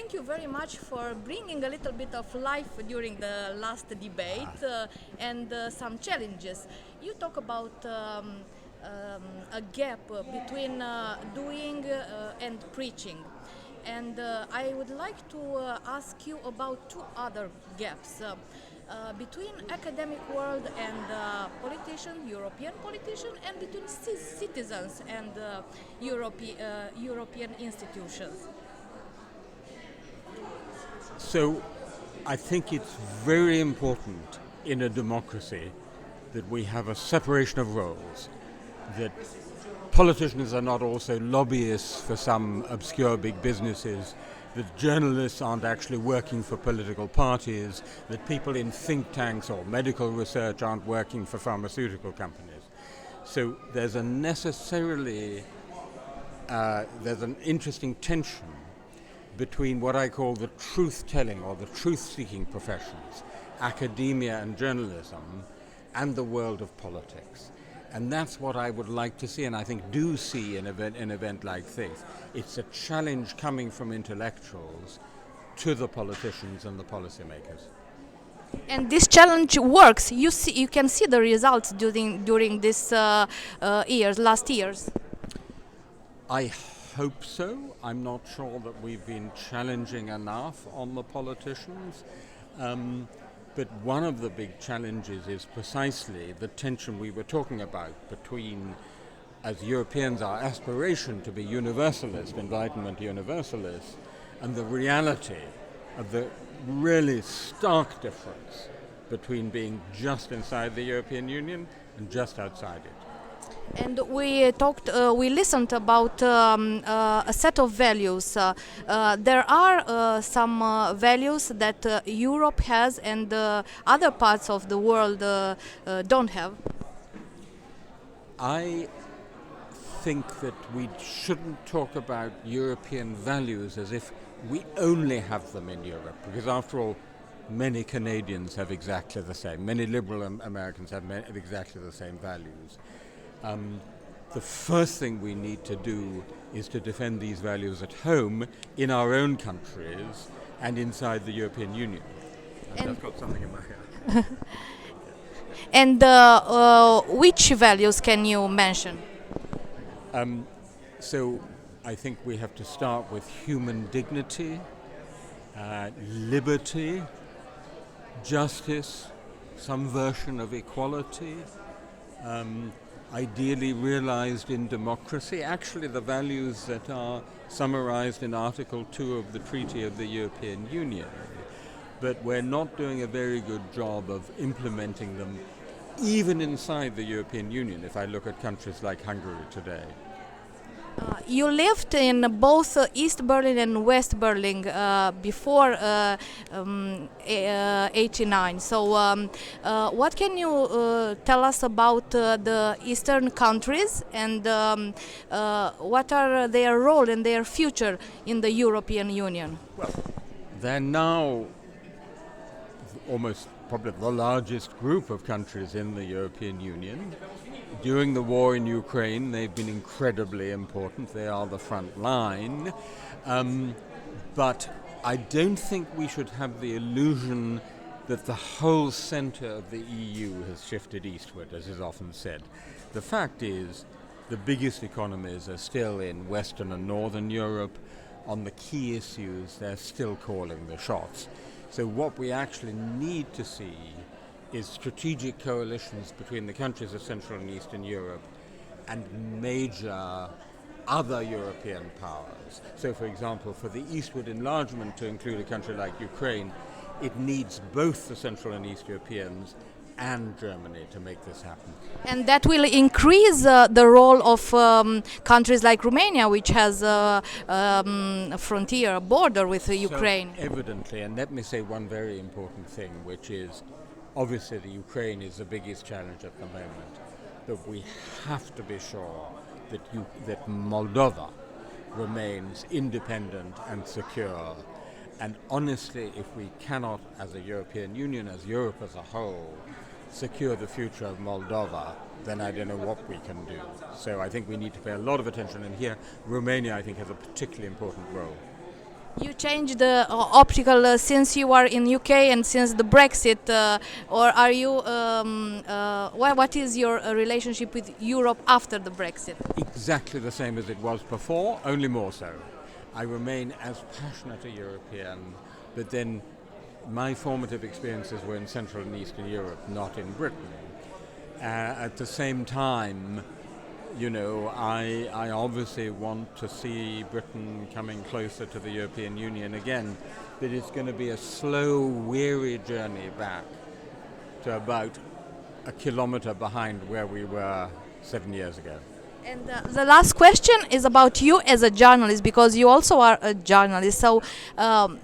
thank you very much for bringing a little bit of life during the last debate and some challenges. You talk about a gap between doing and preaching. And I would like to ask you about two other gaps between academic world and politician, European politician, and between citizens and European institutions. So I think it's very important in a democracy that we have a separation of roles, that politicians are not also lobbyists for some obscure big businesses, that journalists aren't actually working for political parties, that people in think tanks or medical research aren't working for pharmaceutical companies. So there's an interesting tension between what I call the truth-telling or the truth-seeking professions, academia and journalism, and the world of politics. And that's what I would like to see, and I think do see in an event like this. It's a challenge coming from intellectuals to the politicians and the policymakers. And this challenge works. You can see the results during this last years. I hope so. I'm not sure that we've been challenging enough on the politicians. But one of the big challenges is precisely the tension we were talking about between, as Europeans, our aspiration to be universalist, Enlightenment universalists, and the reality of the really stark difference between being just inside the European Union and just outside it. And we listened about a set of values. There are some values that Europe has and other parts of the world don't have. I think that we shouldn't talk about European values as if we only have them in Europe, because after all, many Canadians have exactly the same. Many liberal Americans have exactly the same values. The first thing we need to do is to defend these values at home, in our own countries, and inside the European Union. I've got something in my hair. And which values can you mention? So I think we have to start with human dignity, liberty, justice, some version of equality, ideally realized in democracy, actually the values that are summarized in Article 2 of the Treaty of the European Union. But we're not doing a very good job of implementing them even inside the European Union, if I look at countries like Hungary today. You lived in both East Berlin and West Berlin before 89. So what can you tell us about the Eastern countries and what are their role and their future in the European Union? Well, they're now almost probably the largest group of countries in the European Union. During the war in Ukraine, they've been incredibly important. They are the front line. But I don't think we should have the illusion that the whole center of the EU has shifted eastward, as is often said. The fact is, the biggest economies are still in Western and Northern Europe. On the key issues, they're still calling the shots. So what we actually need to see is strategic coalitions between the countries of Central and Eastern Europe and major other European powers. So, for example, for the eastward enlargement to include a country like Ukraine, it needs both the Central and East Europeans and Germany to make this happen. And that will increase the role of countries like Romania, which has a frontier, a border with Ukraine. So evidently, and let me say one very important thing, which is obviously the Ukraine is the biggest challenge at the moment, but we have to be sure that Moldova remains independent and secure. And honestly, if we cannot, as a European Union, as Europe as a whole, secure the future of Moldova, then I don't know what we can do. So I think we need to pay a lot of attention, and here Romania, I think, has a particularly important role. You changed the optical since you are in UK and since the Brexit, or are you? What is your relationship with Europe after the Brexit? Exactly the same as it was before, only more so. I remain as passionate a European, but then my formative experiences were in Central and Eastern Europe, not in Britain. At the same time, I obviously want to see Britain coming closer to the European Union again, but it's going to be a slow, weary journey back to about a kilometre behind where we were 7 years ago. And the last question is about you as a journalist, because you also are a journalist. So,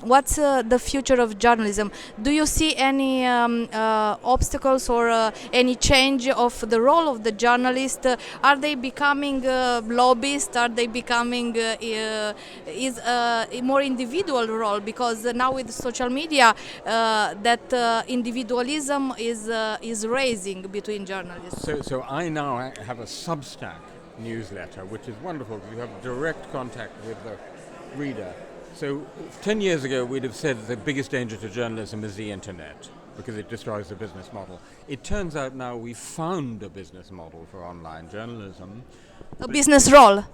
what's the future of journalism? Do you see any obstacles or any change of the role of the journalist? Are they becoming lobbyists? Are they becoming is a more individual role? Because now with social media, that individualism is raising between journalists. So I now have a Substack newsletter, which is wonderful because you have direct contact with the reader. So 10 years ago we'd have said the biggest danger to journalism is the internet because it destroys the business model. It turns out now we've found a business model for online journalism. A business role.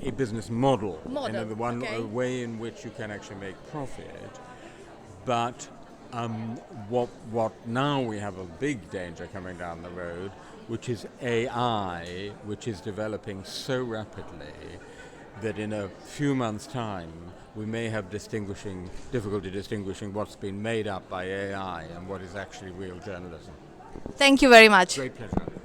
A business model. Okay. A way in which you can actually make profit. But what now we have a big danger coming down the road, which is AI, which is developing so rapidly that in a few months' time we may have difficulty distinguishing what's been made up by AI and what is actually real journalism. Thank you very much. Great pleasure.